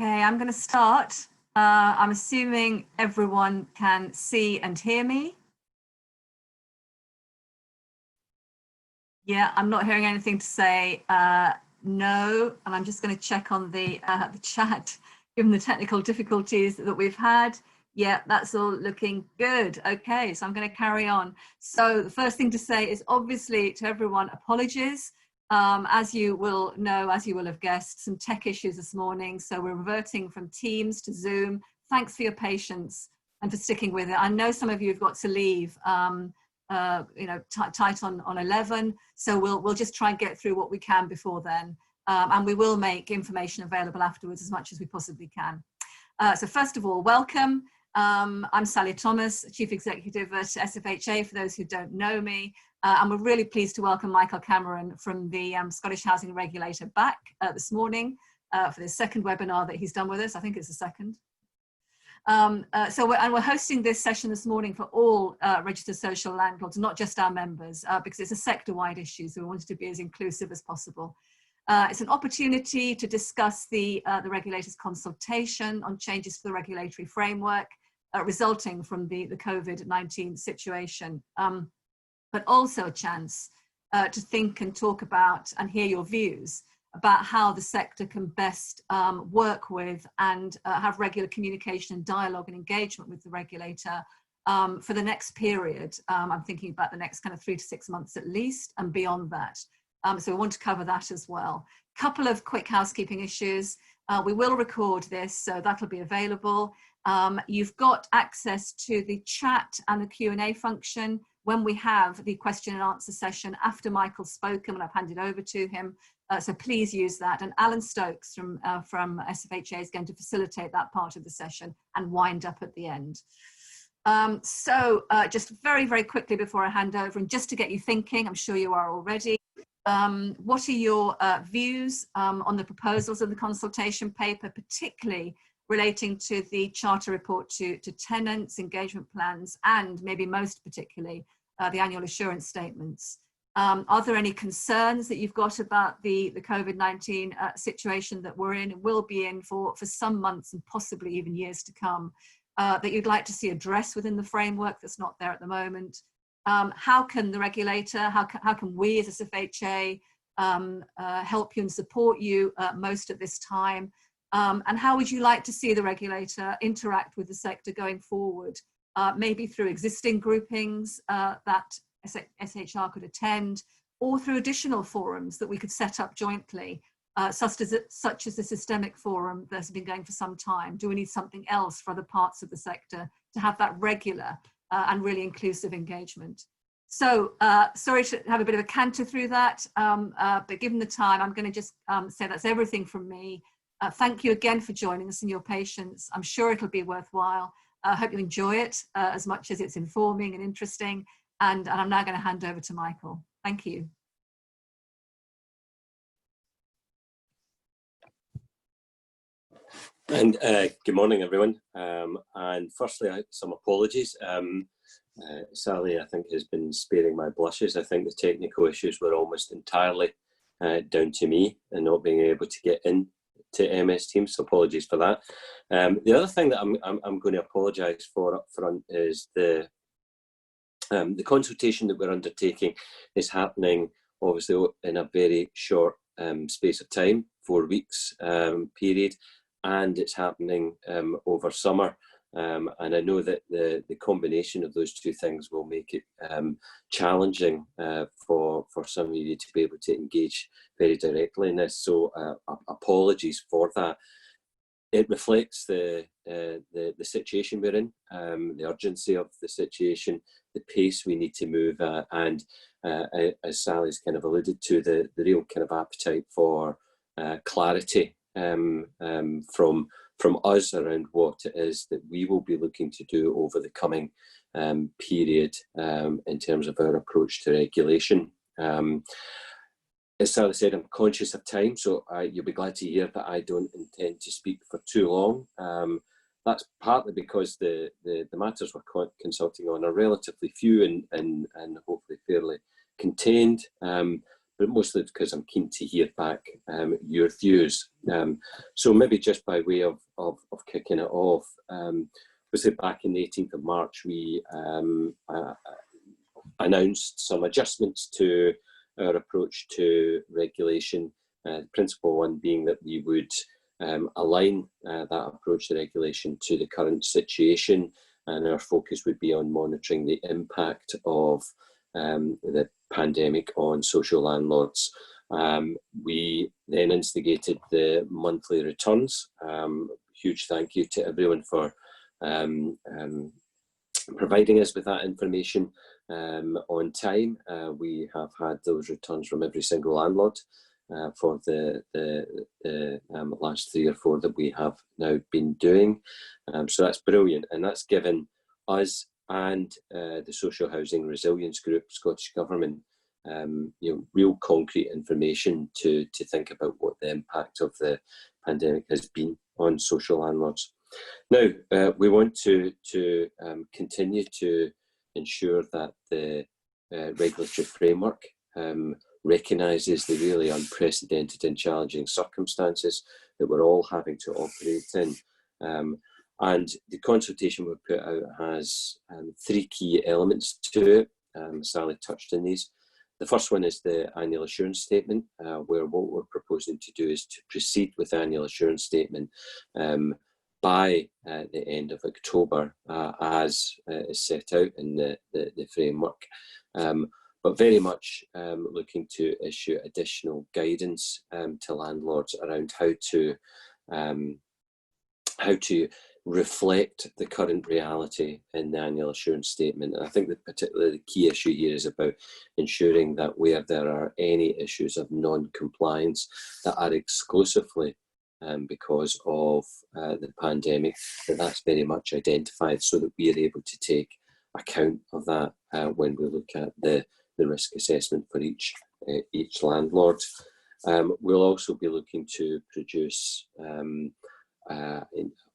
Okay, I'm going to start. I'm assuming everyone can see and hear me. Yeah, I'm not hearing anything to say no, and I'm just going to check on the chat, given the technical difficulties that we've had. Yeah, that's all looking good. Okay, so I'm going to carry on. So the first thing to say is obviously to everyone, apologies. As you will know, as you will have guessed, some tech issues this morning. So we're reverting from Teams to Zoom. Thanks for your patience and for sticking with it. I know some of you have got to leave, you know, tight on 11. So we'll just try and get through what we can before then. And we will make information available afterwards as much as we possibly can. So first of all, welcome. I'm Sally Thomas, Chief Executive at SFHA, for those who don't know me. And we're really pleased to welcome Michael Cameron from the Scottish Housing Regulator back this morning for the second webinar that he's done with us. I think it's the second. We're hosting this session this morning for all registered social landlords, not just our members, because it's a sector-wide issue, so we wanted to be as inclusive as possible. It's an opportunity to discuss the regulator's consultation on changes to the regulatory framework resulting from the COVID-19 situation, but also a chance to think and talk about and hear your views about how the sector can best work with and have regular communication and dialogue and engagement with the regulator for the next period. I'm thinking about the next kind of 3 to 6 months at least, and beyond that. So we want to cover that as well. Couple of quick housekeeping issues. We will record this, so that'll be available. You've got access to the chat and the Q&A function when we have the question and answer session after Michael's spoken and I've handed over to him. So please use that. And Alan Stokes from SFHA is going to facilitate that part of the session and wind up at the end. Just very, very quickly before I hand over, and just to get you thinking, I'm sure you are already, what are your views on the proposals of the consultation paper, particularly relating to the charter report to tenants, engagement plans, and maybe most particularly the annual assurance statements? Are there any concerns that you've got about the COVID-19 situation that we're in and will be in for some months and possibly even years to come, that you'd like to see addressed within the framework that's not there at the moment? How can the regulator, how can we as SFHA help you and support you most at this time? And how would you like to see the regulator interact with the sector going forward? Maybe through existing groupings that SHR could attend, or through additional forums that we could set up jointly, such as the systemic forum that's been going for some time. Do we need something else for other parts of the sector to have that regular and really inclusive engagement? So sorry to have a bit of a canter through that, but given the time, I'm going to just say that's everything from me. Thank you again for joining us and your patience. I'm sure it'll be worthwhile. I hope you enjoy it as much as it's informing and interesting. And I'm now going to hand over to Michael. Thank you. And good morning, everyone. And firstly, some apologies. Sally, I think, has been sparing my blushes. I think the technical issues were almost entirely down to me and not being able to get in to MS Teams, so apologies for that. The other thing that I'm going to apologise for up front is the consultation that we're undertaking is happening obviously in a very short space of time, 4 weeks period, and it's happening over summer. And I know that the combination of those two things will make it challenging for some of you to be able to engage very directly in this. So apologies for that. It reflects the situation we're in, the urgency of the situation, the pace we need to move at, and as Sally's kind of alluded to, the real kind of appetite for clarity from us around what it is that we will be looking to do over the coming period in terms of our approach to regulation. As Sally said, I'm conscious of time, so you'll be glad to hear that I don't intend to speak for too long. That's partly because the matters we're consulting on are relatively few and hopefully fairly contained. but mostly because I'm keen to hear back your views. So maybe just by way of kicking it off, was it back in the 18th of March, we announced some adjustments to our approach to regulation. The principal one being that we would align that approach to regulation to the current situation, and our focus would be on monitoring the impact of the pandemic on social landlords. We then instigated the monthly returns. Huge thank you to everyone for providing us with that information on time. We have had those returns from every single landlord for the last 3 or 4 that we have now been doing. So that's brilliant, and that's given us and the Social Housing Resilience Group, Scottish Government, real concrete information to think about what the impact of the pandemic has been on social landlords. Now, we want to continue to ensure that the regulatory framework recognises the really unprecedented and challenging circumstances that we're all having to operate in. And the consultation we put out has 3 key elements to it. Sally touched on these. The first one is the annual assurance statement, where what we're proposing to do is to proceed with the annual assurance statement by the end of October, as is set out in the framework. But very much looking to issue additional guidance to landlords around how to reflect the current reality in the annual assurance statement. And I think that particularly the key issue here is about ensuring that where there are any issues of non-compliance that are exclusively because of the pandemic, that's very much identified so that we are able to take account of that when we look at the risk assessment for each landlord. We'll also be looking to produce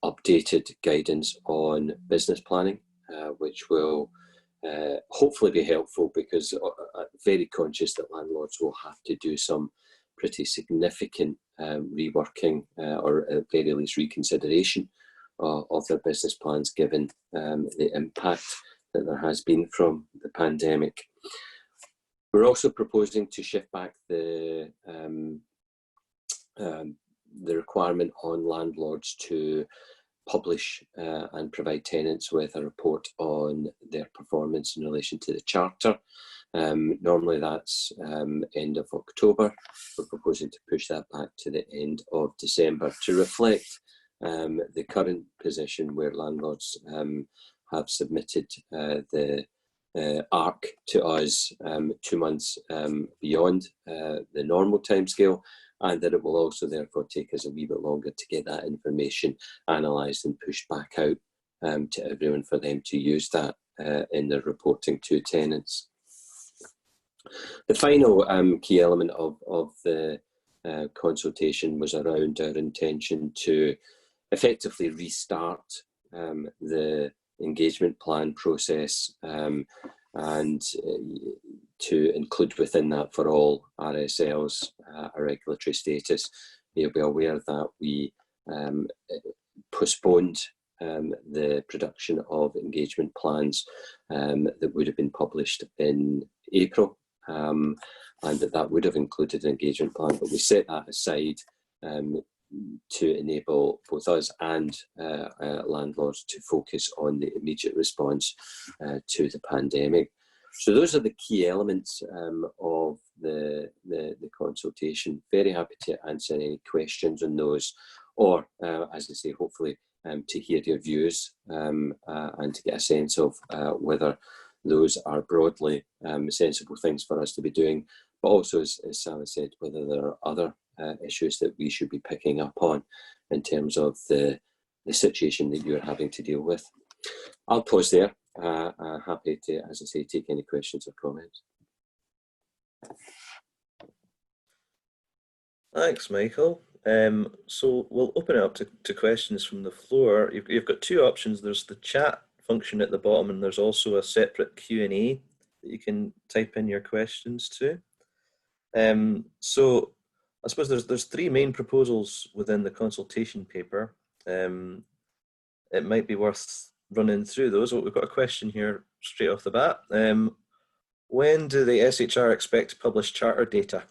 updated guidance on business planning, which will hopefully be helpful, because I'm very conscious that landlords will have to do some pretty significant reworking or at the very least reconsideration of their business plans, given the impact that there has been from the pandemic. We're also proposing to shift back the requirement on landlords to publish and provide tenants with a report on their performance in relation to the Charter. Normally that's end of October. We're proposing to push that back to the end of December to reflect the current position where landlords have submitted the ARC to us 2 months beyond the normal timescale, and that it will also therefore take us a wee bit longer to get that information analysed and pushed back out to everyone for them to use that in their reporting to tenants. The final key element of the consultation was around our intention to effectively restart the engagement plan process and to include within that for all RSLs a regulatory status. You'll be aware that we postponed the production of engagement plans that would have been published in April, and that would have included an engagement plan, but we set that aside to enable both us and landlords to focus on the immediate response to the pandemic. So those are the key elements of the consultation. Very happy to answer any questions on those, or as I say, hopefully to hear your views and to get a sense of whether those are broadly sensible things for us to be doing, but also, as Sally said, whether there are other issues that we should be picking up on in terms of the situation that you're having to deal with. I'll pause there. Happy to, as I say, take any questions or comments. Thanks, Michael. So we'll open it up to questions from the floor. You've got 2 options. There's the chat function at the bottom, and there's also a separate Q&A that you can type in your questions to. So I suppose there's three main proposals within the consultation paper. It might be worth running through those. We've got a question here straight off the bat. When do the SHR expect to publish charter data?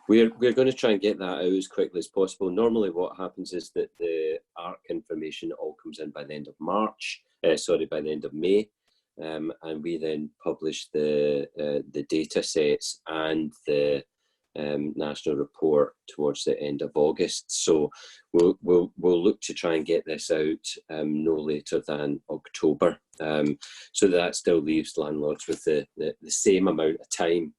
We're going to try and get that out as quickly as possible. Normally what happens is that the ARC information all comes in by the end of by the end of May. And we then publish the data sets and the national report towards the end of August. So we'll look to try and get this out no later than October. So that still leaves landlords with the same amount of time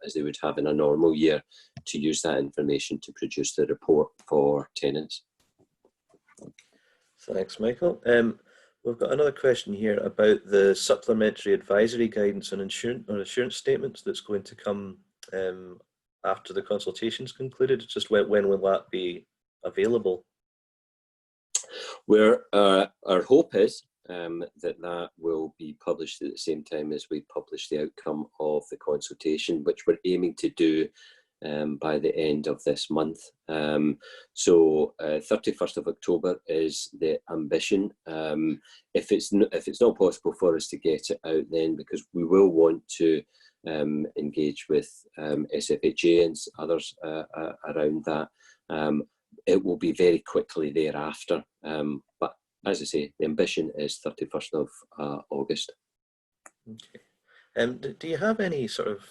as they would have in a normal year to use that information to produce the report for tenants. Thanks, Michael. We've got another question here about the supplementary advisory guidance on assurance statements that's going to come after the consultation's concluded. Just when will that be available? Our hope is that will be published at the same time as we publish the outcome of the consultation, which we're aiming to do by the end of this month. So 31st of October is the ambition. If it's not possible for us to get it out then, because we will want to engage with SFHA and others around that, it will be very quickly thereafter. But as I say, the ambition is 31st of August. Okay. Do you have any sort of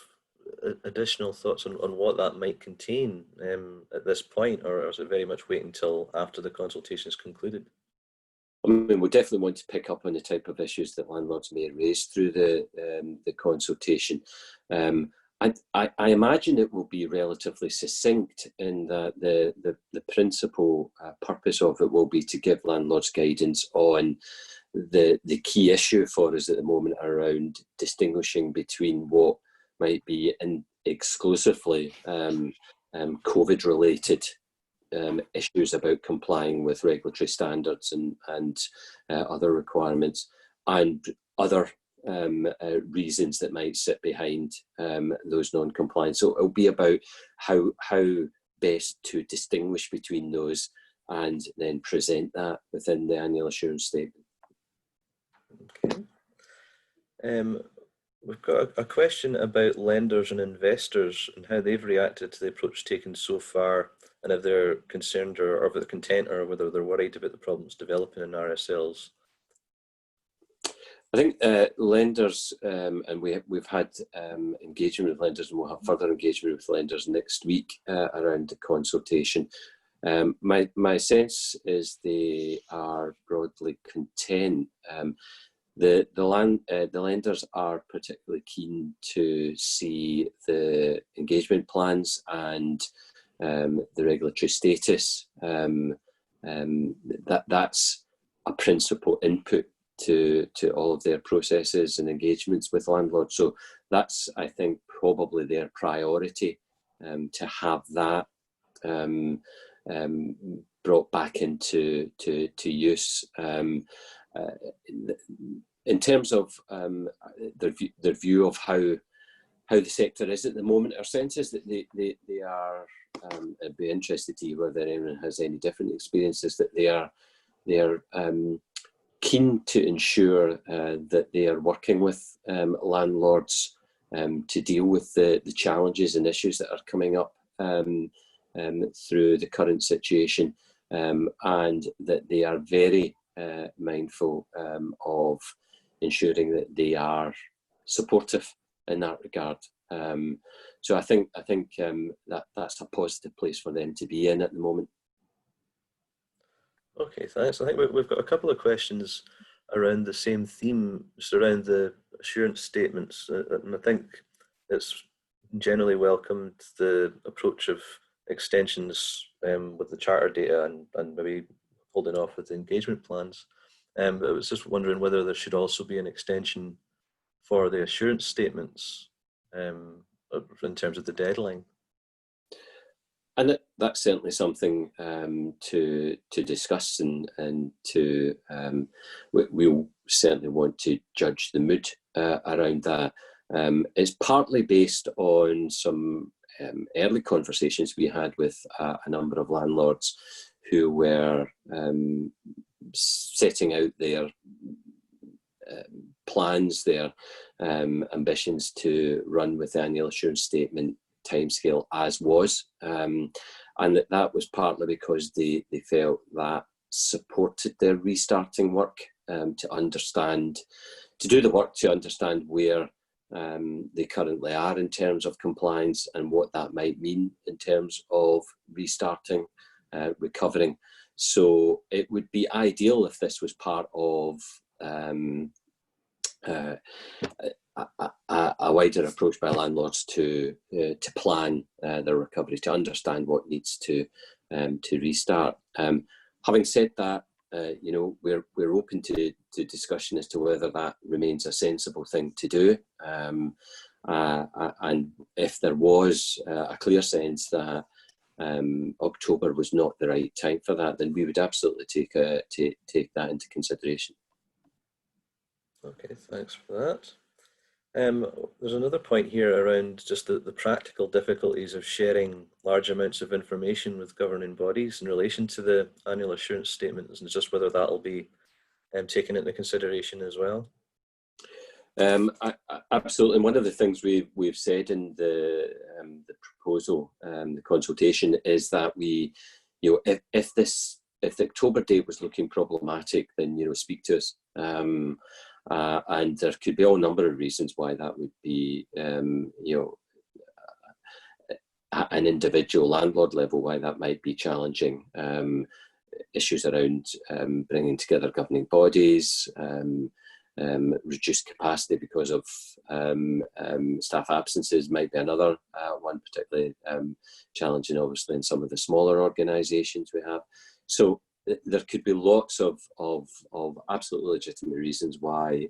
additional thoughts on what that might contain at this point, or is it very much wait until after the consultation is concluded? I mean, we definitely want to pick up on the type of issues that landlords may raise through the consultation. I imagine it will be relatively succinct in that the principal purpose of it will be to give landlords guidance on the key issue for us at the moment around distinguishing between what might be exclusively COVID-related issues about complying with regulatory standards and other requirements, and other reasons that might sit behind those non-compliance. So it'll be about how best to distinguish between those and then present that within the annual assurance statement. Okay. We've got a question about lenders and investors and how they've reacted to the approach taken so far, and if they're concerned or if they're content, or whether they're worried about the problems developing in RSLs. I think lenders, and we've had engagement with lenders, and we'll have further engagement with lenders next week around the consultation. My sense is they are broadly content. The lenders are particularly keen to see the engagement plans and the regulatory status. That's a principal input to all of their processes and engagements with landlords. So that's, I think, probably their priority, to have that brought back into use. In terms of their view of how the sector is at the moment, our sense is that they are, I'd be interested to hear whether anyone has any different experiences, that they are keen to ensure that they are working with landlords to deal with the challenges and issues that are coming up through the current situation, and that they are very mindful of ensuring that they are supportive in that regard. So I think that's a positive place for them to be in at the moment. Okay, thanks. I think we've got a couple of questions around the same theme, just around the assurance statements. And I think it's generally welcomed, the approach of extensions with the charter data and maybe holding off with the engagement plans. But I was just wondering whether there should also be an extension for the assurance statements in terms of the deadline. And that's certainly something to discuss, and to we'll certainly want to judge the mood around that. It's partly based on some early conversations we had with a number of landlords who were setting out their plans, their ambitions to run with the annual assurance statement timescale as was, and that was partly because they felt that supported their restarting work, to do the work to understand where they currently are in terms of compliance and what that might mean in terms of restarting, recovering. So it would be ideal if this was part of a wider approach by landlords to plan their recovery, to understand what needs to restart. Having said that, you know, we're open to discussion as to whether that remains a sensible thing to do, and if there was a clear sense that October was not the right time for that, then we would absolutely take that into consideration. Okay, thanks for that. There's another point here around just the practical difficulties of sharing large amounts of information with governing bodies in relation to the annual assurance statements, and just whether that'll be taken into consideration as well. Absolutely. And one of the things we've said in the proposal, the consultation, is that we, you know, if the October date was looking problematic, then, you know, speak to us. And there could be all number of reasons why that would be, you know, at an individual landlord level, why that might be challenging. Issues around bringing together governing bodies, reduced capacity because of staff absences might be another one, particularly challenging, obviously, in some of the smaller organisations we have. So there could be lots of absolutely legitimate reasons why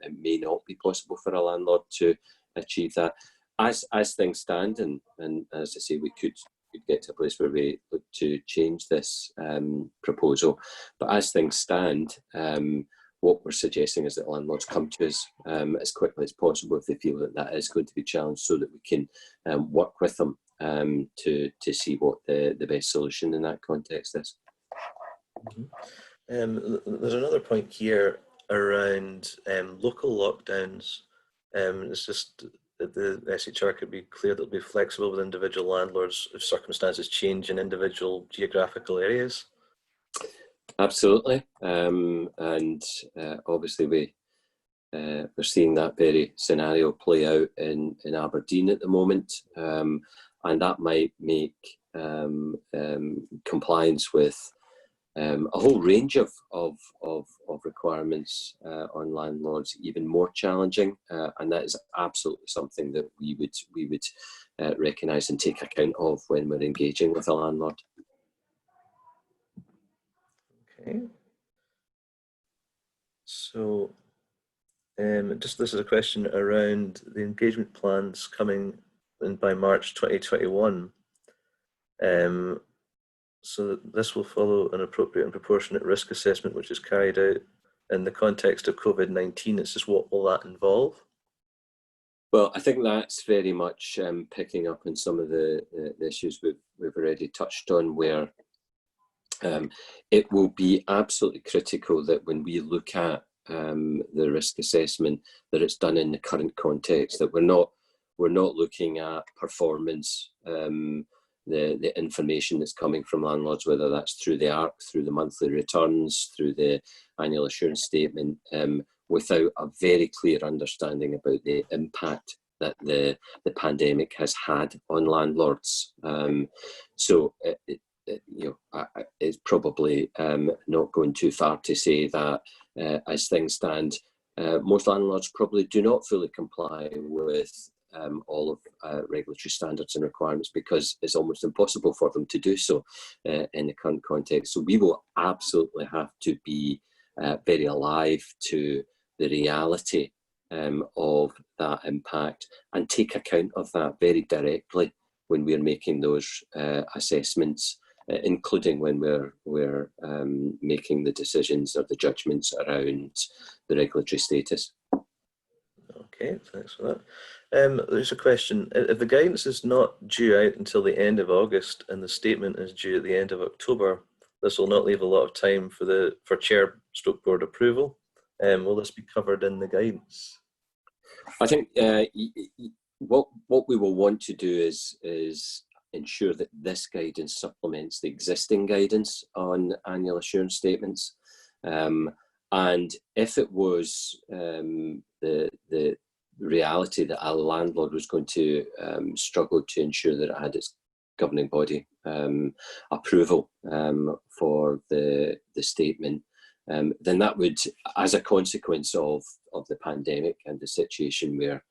it may not be possible for a landlord to achieve that. As things stand, and as I say, we could get to a place where we look to change this proposal. But as things stand, what we're suggesting is that landlords come to us as quickly as possible if they feel that that is going to be challenged, so that we can work with them to see what the best solution in that context is. There's another point here around local lockdowns. It's just that the SHR could be clear that it'll be flexible with individual landlords if circumstances change in individual geographical areas. Absolutely, and obviously we're seeing that very scenario play out in Aberdeen at the moment, and that might make compliance with a whole range of requirements on landlords even more challenging, and that is absolutely something that we would recognise and take account of when we're engaging with a landlord. Okay. So, just this is a question around the engagement plans coming in by March 2021. So this will follow an appropriate and proportionate risk assessment, which is carried out in the context of COVID-19. It's just what will that involve? Well, I think that's very much picking up on some of the issues we've already touched on, where it will be absolutely critical that when we look at the risk assessment, that it's done in the current context, that we're not looking at performance, the information that's coming from landlords, whether that's through the ARC, through the monthly returns, through the annual assurance statement, without a very clear understanding about the impact that the pandemic has had on landlords. So it's probably not going too far to say that as things stand, most landlords probably do not fully comply with all of regulatory standards and requirements, because it's almost impossible for them to do so in the current context. So we will absolutely have to be very alive to the reality of that impact and take account of that very directly when we're making those assessments, including when we're making the decisions or the judgments around the regulatory status. Okay, thanks for that. There's a question. If the guidance is not due out until the end of August and the statement is due at the end of October, this will not leave a lot of time for chair stroke board approval. Will this be covered in the guidance? I think what we will want to do is ensure that this guidance supplements the existing guidance on annual assurance statements. And if it was the reality that a landlord was going to struggle to ensure that it had its governing body approval for the statement, then that would, as a consequence of the pandemic and the situation we're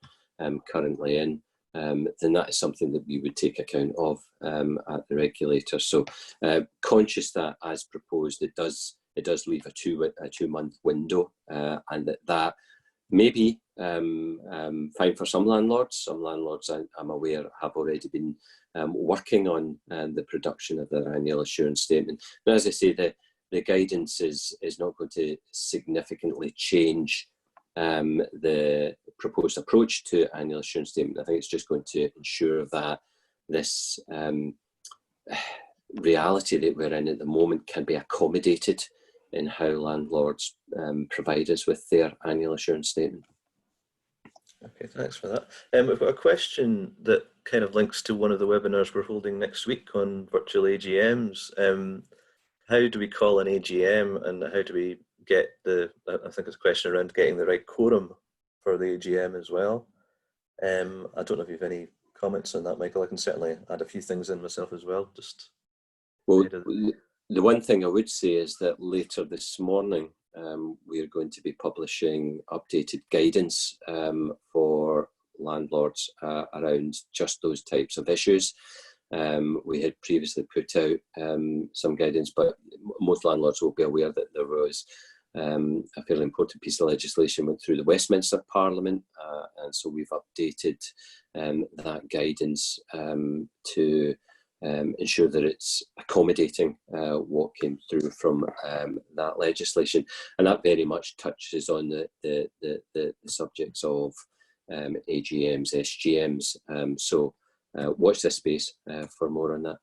currently in, then that is something that we would take account of at the regulator. So conscious that as proposed, it does leave a two-month window, and that may be fine for some landlords. Some landlords, I'm aware, have already been working on the production of their annual assurance statement. But as I say, the guidance is not going to significantly change the proposed approach to annual assurance statement. I think it's just going to ensure that this reality that we're in at the moment can be accommodated in how landlords provide us with their annual assurance statement. Okay, thanks for that. We've got a question that kind of links to one of the webinars we're holding next week on virtual AGMs. How do we call an AGM, and how do we get I think it's a question around getting the right quorum for the AGM as well. I don't know if you have any comments on that, Michael. I can certainly add a few things in myself as well. Well, the one thing I would say is that later this morning, we are going to be publishing updated guidance for landlords around just those types of issues. We had previously put out some guidance, but most landlords will be aware that there was a fairly important piece of legislation went through the Westminster Parliament, and so we've updated that guidance to ensure that it's accommodating what came through from that legislation, and that very much touches on the subjects of AGMs, SGMs. So watch this space for more on that.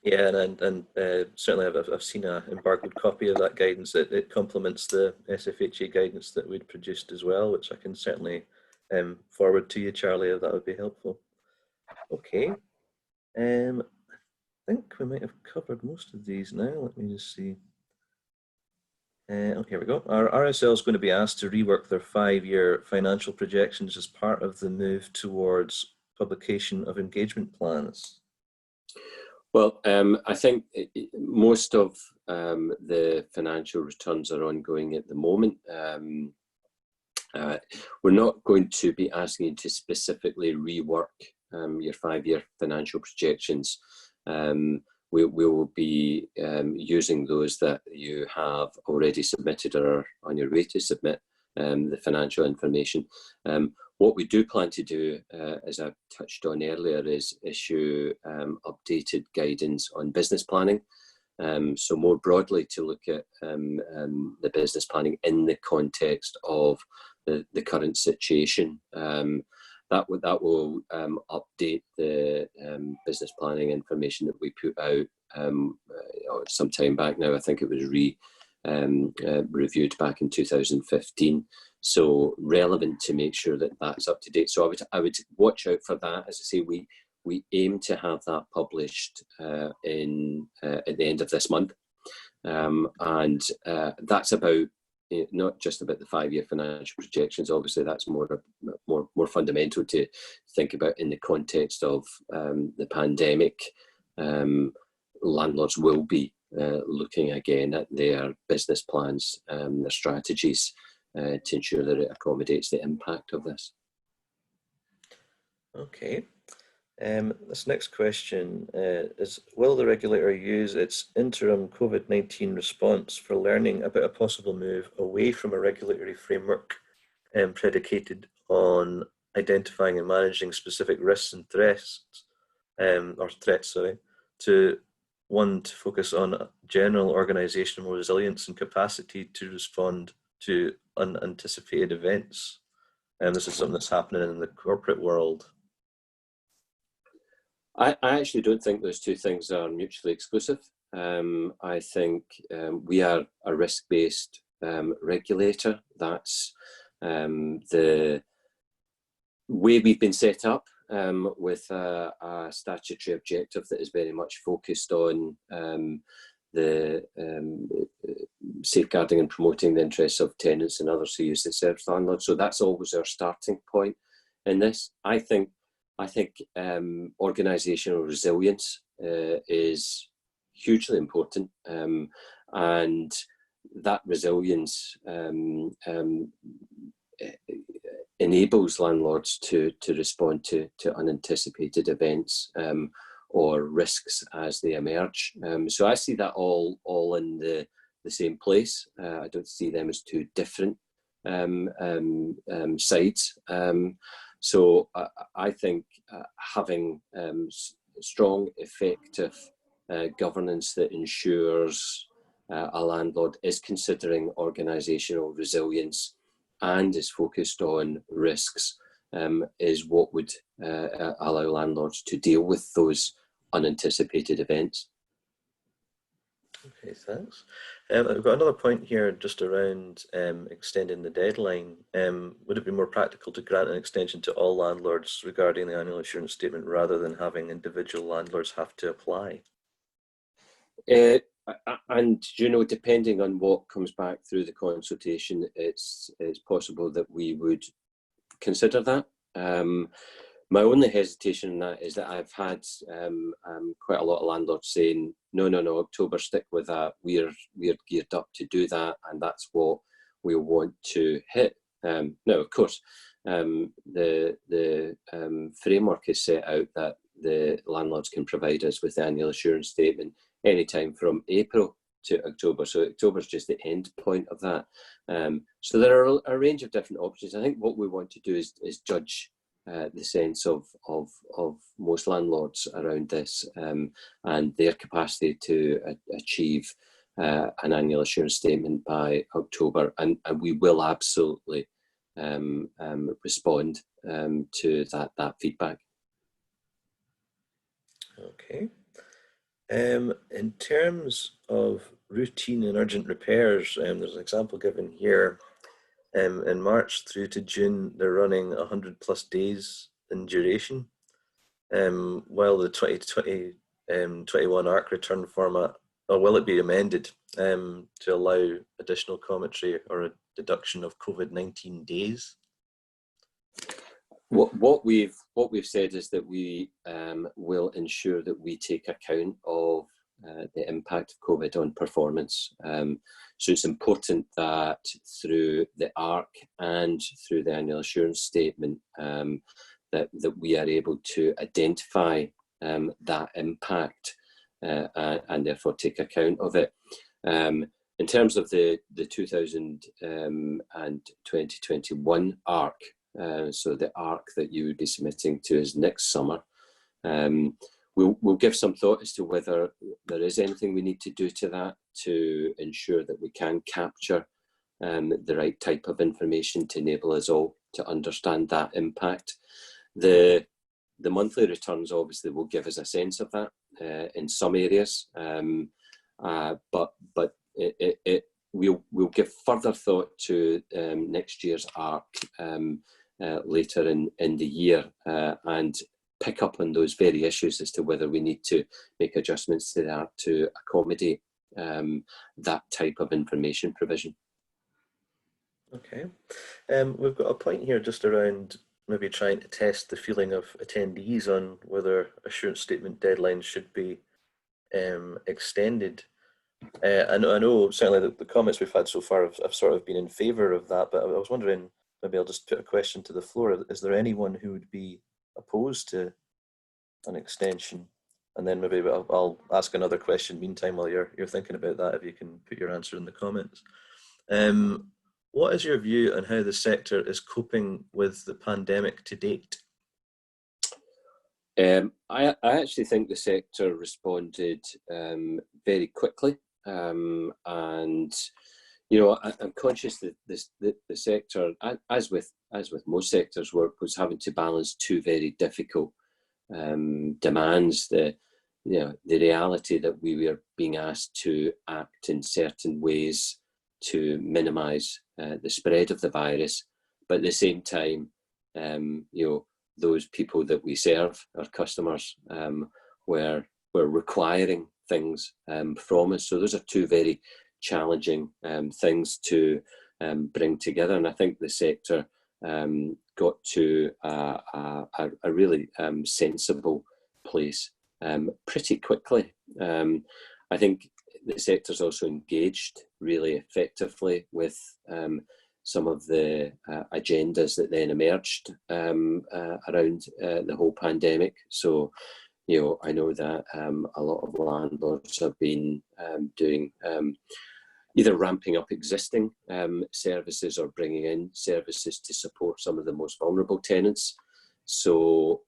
Yeah, and certainly I've seen an embargoed copy of that guidance. It complements the SFHA guidance that we'd produced as well, which I can certainly forward to you, Charlie, if that would be helpful. Okay. I think we might have covered most of these now. Let me just see. Oh, here we go. Our RSL is going to be asked to rework their 5-year financial projections as part of the move towards publication of engagement plans. Well, I think most of the financial returns are ongoing at the moment. We're not going to be asking you to specifically rework your 5-year financial projections. We will be using those that you have already submitted or are on your way to submit the financial information. What we do plan to do, as I've touched on earlier, is issue updated guidance on business planning. So more broadly to look at the business planning in the context of the current situation. That will update the business planning information that we put out some time back now. I think it was reviewed back in 2015. So relevant to make sure that that's up to date. So I would watch out for that. As I say, we aim to have that published at the end of this month, and that's about not just about the 5-year financial projections. Obviously, that's more fundamental to think about in the context of the pandemic. Landlords will be looking again at their business plans, their strategies, to ensure that it accommodates the impact of this. Okay. This next question is, will the regulator use its interim COVID-19 response for learning about a possible move away from a regulatory framework predicated on identifying and managing specific risks and threats, to one to focus on general organizational resilience and capacity to respond to unanticipated events? this is something that's happening in the corporate world? I actually don't think those two things are mutually exclusive. I think we are a risk-based regulator. That's the way we've been set up, with a statutory objective that is very much focused on the safeguarding and promoting the interests of tenants and others who use the service landlords. So that's always our starting point in this. I think organisational resilience is hugely important, and that resilience enables landlords to respond to unanticipated events or risks as they emerge. So I see that all in the same place. I don't see them as two different sides. So I think having strong, effective governance that ensures a landlord is considering organisational resilience and is focused on risks is what would allow landlords to deal with those unanticipated events. Okay, thanks. I've got another point here just around extending the deadline. Would it be more practical to grant an extension to all landlords regarding the annual assurance statement rather than having individual landlords have to apply? And depending on what comes back through the consultation, it's possible that we would consider that. My only hesitation in that is that I've had quite a lot of landlords saying, no, October, stick with that. We're geared up to do that, and that's what we want to hit. Now, of course, the framework is set out that the landlords can provide us with the annual assurance statement anytime from April to October. So October is just the end point of that. So there are a range of different options. I think what we want to do is judge the sense of most landlords around this and their capacity to achieve an annual assurance statement by October, and we will absolutely respond to that feedback. Okay. In terms of routine and urgent repairs, there's an example given here. In March through to June, they're running 100+ days in duration, while the 2021 ARC return format, or will it be amended to allow additional commentary or a deduction of COVID-19 days? What we've said is that we will ensure that we take account of the impact of COVID on performance. So it's important that through the ARC and through the annual assurance statement that we are able to identify that impact and therefore take account of it. In terms of the 2000 and 2021 ARC, so the ARC that you would be submitting to us next summer, we'll give some thought as to whether there is anything we need to do to that to ensure that we can capture the right type of information to enable us all to understand that impact. The monthly returns obviously will give us a sense of that in some areas, but we'll give further thought to next year's ARC later in the year and pick up on those very issues as to whether we need to make adjustments to that to accommodate that type of information provision. Okay. We've got a point here just around maybe trying to test the feeling of attendees on whether assurance statement deadlines should be extended. I know certainly the comments we've had so far have sort of been in favour of that, but I was wondering, maybe I'll just put a question to the floor. Is there anyone who would be opposed to an extension? And then maybe I'll ask another question meantime while you're thinking about that, if you can put your answer in the comments. What is your view on how the sector is coping with the pandemic to date? I actually think the sector responded very quickly, and I'm conscious that the sector, as with as with most sectors, was having to balance two very difficult demands. The reality that we were being asked to act in certain ways to minimise the spread of the virus, but at the same time, those people that we serve, our customers, were requiring things from us. So those are two very challenging things to bring together, and I think the sector got to a really sensible place pretty quickly. I think the sector's also engaged really effectively with some of the agendas that then emerged around the whole pandemic. So, I know that a lot of landlords have been doing either ramping up existing services or bringing in services to support some of the most vulnerable tenants. So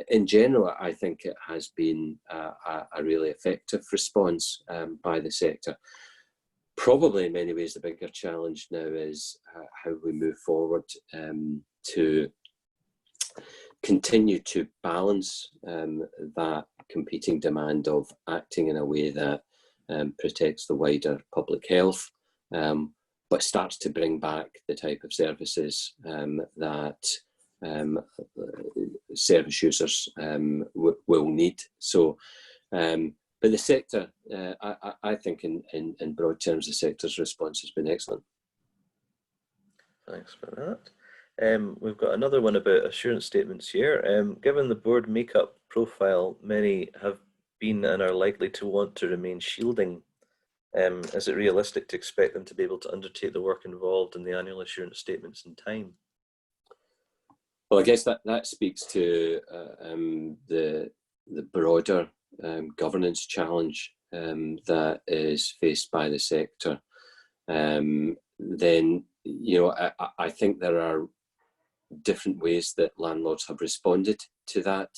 in general, I think it has been a really effective response by the sector. Probably in many ways the bigger challenge now is how we move forward to continue to balance that competing demand of acting in a way that protects the wider public health, but starts to bring back the type of services that service users will need. So, but the sector, I think in broad terms, the sector's response has been excellent. Thanks for that. We've got another one about assurance statements here. Given the board makeup profile, many have been and are likely to want to remain shielding. Is it realistic to expect them to be able to undertake the work involved in the annual assurance statements in time? Well, I guess that speaks to the broader governance challenge that is faced by the sector. Then, I think there are different ways that landlords have responded to that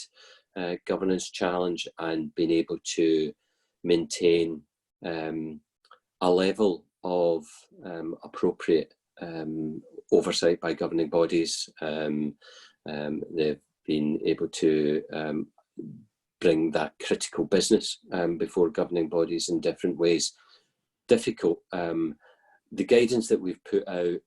governance challenge and been able to maintain a level of appropriate oversight by governing bodies. They've been able to bring that critical business before governing bodies in different ways. Difficult. The guidance that we've put out,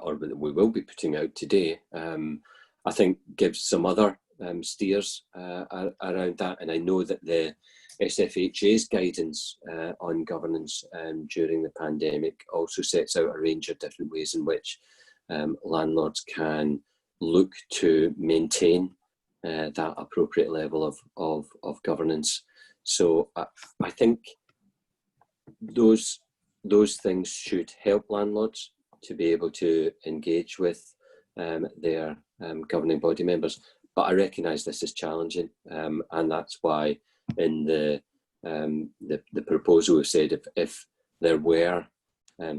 or that we will be putting out today, I think gives some other steers around that. And I know that the SFHA's guidance on governance during the pandemic also sets out a range of different ways in which landlords can look to maintain that appropriate level of governance. So I think those things should help landlords to be able to engage with their governing body members. But I recognise this is challenging, and that's why in the proposal we said if there were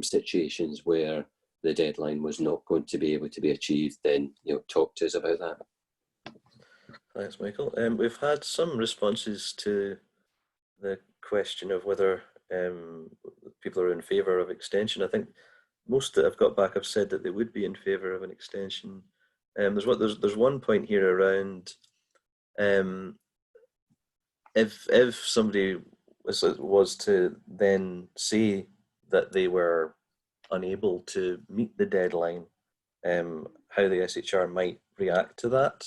situations where the deadline was not going to be able to be achieved, then talk to us about that. Thanks, Michael. We've had some responses to the question of whether people are in favour of extension. I think most that I've got back have said that they would be in favour of an extension. There's one point here around if somebody was to then say that they were unable to meet the deadline, how the SHR might react to that,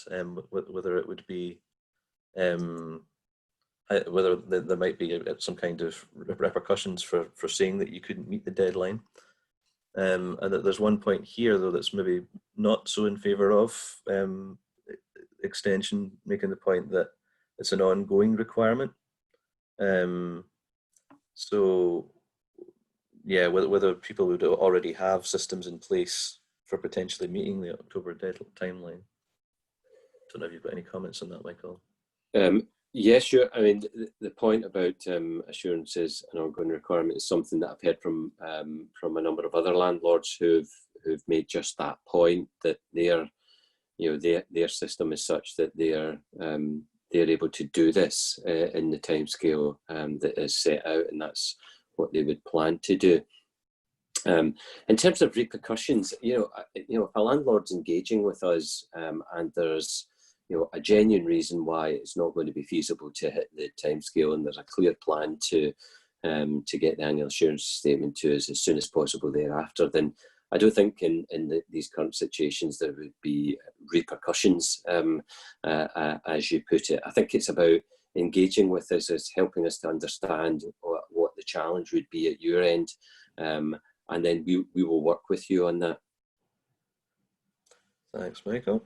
whether it would be whether there might be some kind of repercussions for saying that you couldn't meet the deadline. And that there's one point here though that's maybe not so in favour of extension, making the point that it's an ongoing requirement. So yeah, whether people would already have systems in place for potentially meeting the October timeline. Don't know if you've got any comments on that, Michael. Yes, sure. I mean, the point about assurance is an ongoing requirement is something that I've heard from a number of other landlords who've made just that point, that their system is such that they're able to do this in the timescale that is set out, and that's what they would plan to do. In terms of repercussions, if a landlord's engaging with us and there's a genuine reason why it's not going to be feasible to hit the timescale, and there's a clear plan to get the annual assurance statement to us as soon as possible thereafter, then I don't think in these current situations there would be repercussions, as you put it. I think it's about engaging with us, as helping us to understand what the challenge would be at your end, and then we will work with you on that. Thanks, Michael.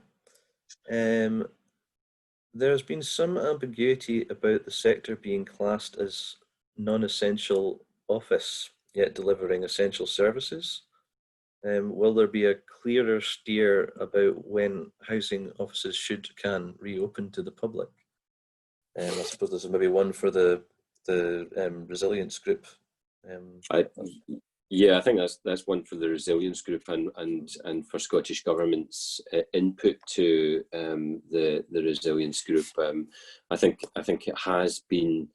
There's been some ambiguity about the sector being classed as non-essential office, yet delivering essential services. Will there be a clearer steer about when housing offices can reopen to the public? I suppose there's maybe one for the resilience group. Yeah, I think that's one for the resilience group and for Scottish Government's input to the resilience group. I think it has been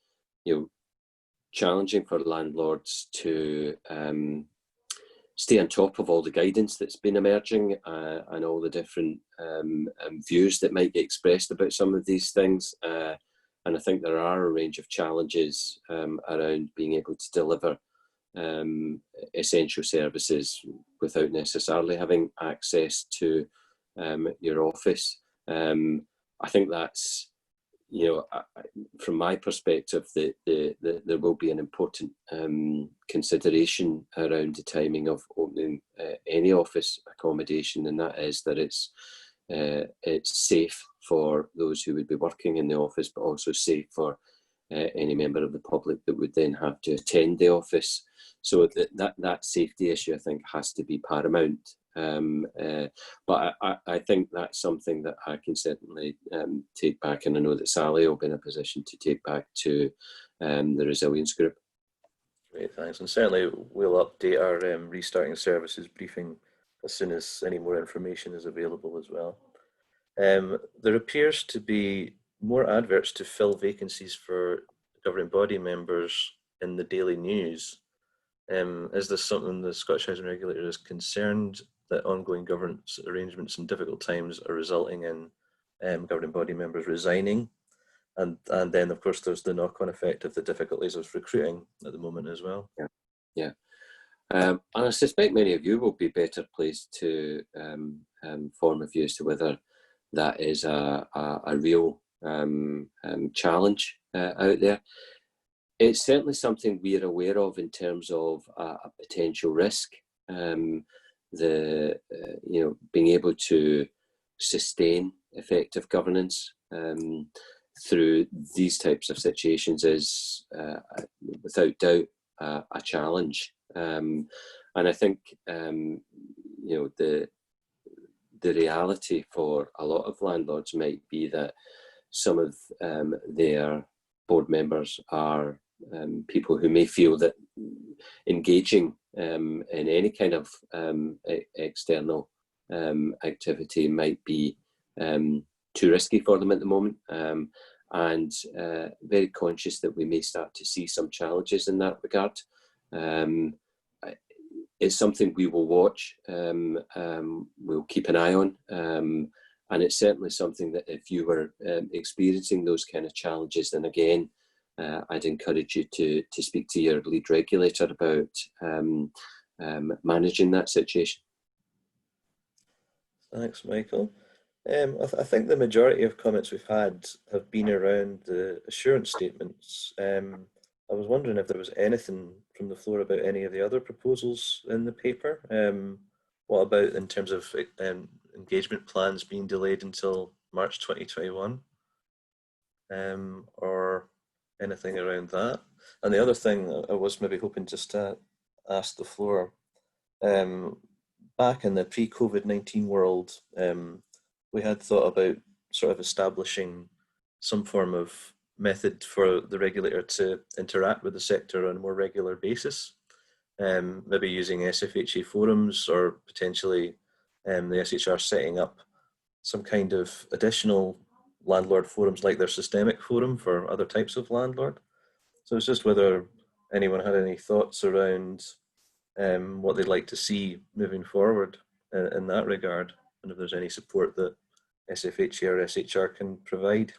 challenging for landlords to stay on top of all the guidance that's been emerging and all the different views that might get expressed about some of these things. And I think there are a range of challenges around being able to deliver essential services without necessarily having access to your office. I think that's, from my perspective, there will be an important consideration around the timing of opening any office accommodation, and that is that it's safe for those who would be working in the office, but also safe for any member of the public that would then have to attend the office. So that safety issue, I think, has to be paramount. But I think that's something that I can certainly take back, and I know that Sally will be in a position to take back to the resilience group. Great, thanks. And certainly we'll update our restarting services briefing as soon as any more information is available as well. There appears to be more adverts to fill vacancies for governing body members in the daily news. Is this something the Scottish Housing Regulator is concerned that ongoing governance arrangements in difficult times are resulting in governing body members resigning? And then, of course, there's the knock-on effect of the difficulties of recruiting at the moment as well. Yeah. And I suspect many of you will be better placed to form a view as to whether that is a real challenge out there. It's certainly something we are aware of in terms of a potential risk. Being able to sustain effective governance through these types of situations is without doubt a challenge. And I think the reality for a lot of landlords might be that some of their board members are people who may feel that engaging in any kind of external activity might be too risky for them at the moment, and very conscious that we may start to see some challenges in that regard. It's something we will watch, we'll keep an eye on, and it's certainly something that if you were experiencing those kind of challenges, then again, I'd encourage you to speak to your lead regulator about managing that situation. Thanks, Michael. I think the majority of comments we've had have been around the assurance statements. I was wondering if there was anything from the floor about any of the other proposals in the paper. What about in terms of engagement plans being delayed until March 2021? Or anything around that? And the other thing I was maybe hoping just to ask the floor, back in the pre-COVID-19 world, we had thought about sort of establishing some form of method for the regulator to interact with the sector on a more regular basis, maybe using SFHA forums, or potentially the SHR setting up some kind of additional landlord forums like their systemic forum for other types of landlord. So it's just whether anyone had any thoughts around what they'd like to see moving forward in that regard, and if there's any support that SFHA or SHR can provide.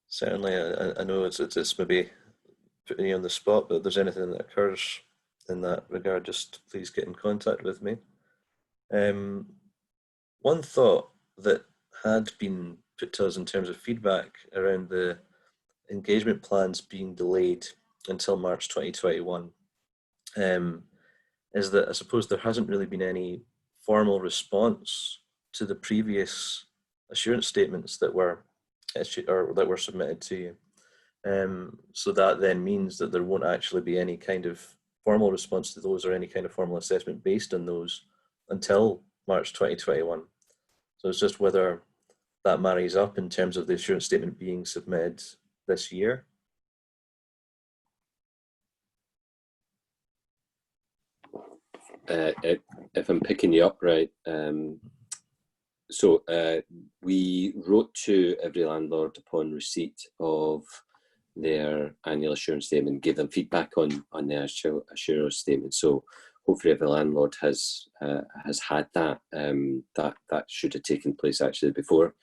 Certainly, I know it's maybe putting you on the spot, but if there's anything that occurs in that regard, just please get in contact with me. One thought that had been put to us in terms of feedback around the engagement plans being delayed until March 2021 is that I suppose there hasn't really been any formal response to the previous assurance statements that were issued or that were submitted to you. So that then means that there won't actually be any kind of formal response to those or any kind of formal assessment based on those until March 2021. So it's just whether that marries up in terms of the assurance statement being submitted this year. If I'm picking you up right, so we wrote to every landlord upon receipt of their annual assurance statement, gave them feedback on their assurance statement. So hopefully every landlord has had that. That should have taken place actually before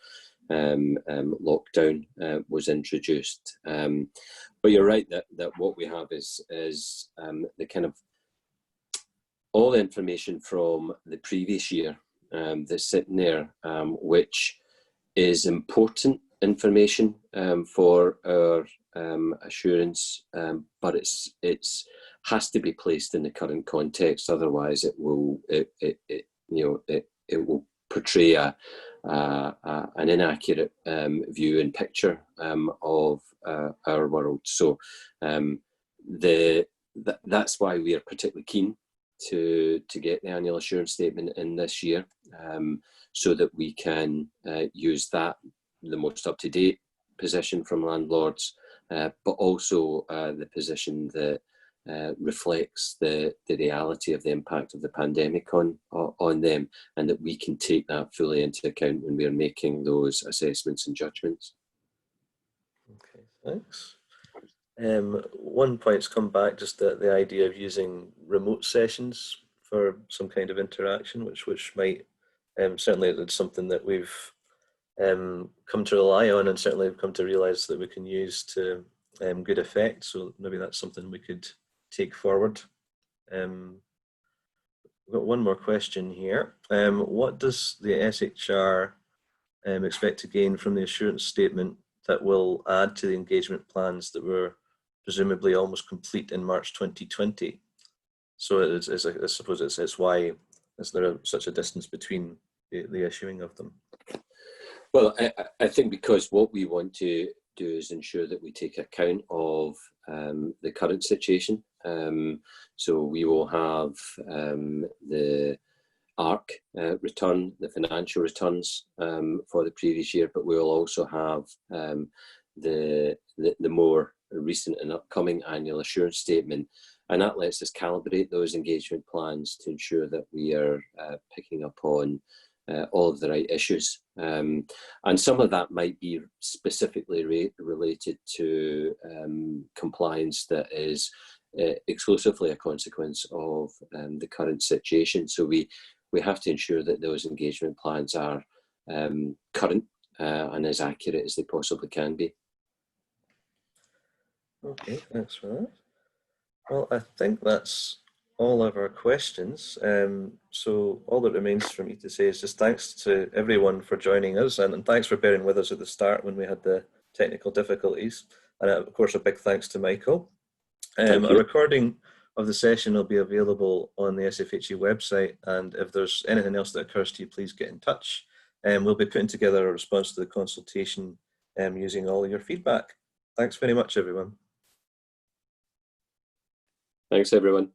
lockdown was introduced. But you're right that what we have is the kind of all the information from the previous year that's sitting there, which is important information for our assurance, but it's has to be placed in the current context. Otherwise, it will portray an inaccurate view and picture of our world. So that's why we are particularly keen to get the annual assurance statement in this year, so that we can use that, the most up-to-date position from landlords, but also the position that reflects the reality of the impact of the pandemic on them, and that we can take that fully into account when we are making those assessments and judgments. Okay, thanks. One point's come back, just the idea of using remote sessions for some kind of interaction, which might certainly it's something that we've come to rely on, and certainly have come to realise that we can use to good effect. So maybe that's something we could take forward. We've got one more question here. What does the SHR expect to gain from the assurance statement that will add to the engagement plans that were presumably almost complete in March 2020? So I suppose it's why is there such a distance between the issuing of them? Well, I think because what we want to do is ensure that we take account of the current situation. So we will have the ARC return, the financial returns for the previous year, but we will also have the more recent and upcoming annual assurance statement, and that lets us calibrate those engagement plans to ensure that we are picking up on all of the right issues. And some of that might be specifically related to compliance that is exclusively a consequence of the current situation. So we have to ensure that those engagement plans are current and as accurate as they possibly can be. Okay, thanks for that. Well, I think that's all of our questions. So all that remains for me to say is just thanks to everyone for joining us, and thanks for bearing with us at the start when we had the technical difficulties. And of course, a big thanks to Michael. A recording of the session will be available on the SFHA website, and if there's anything else that occurs to you, please get in touch. We'll be putting together a response to the consultation using all of your feedback. Thanks very much, everyone. Thanks, everyone.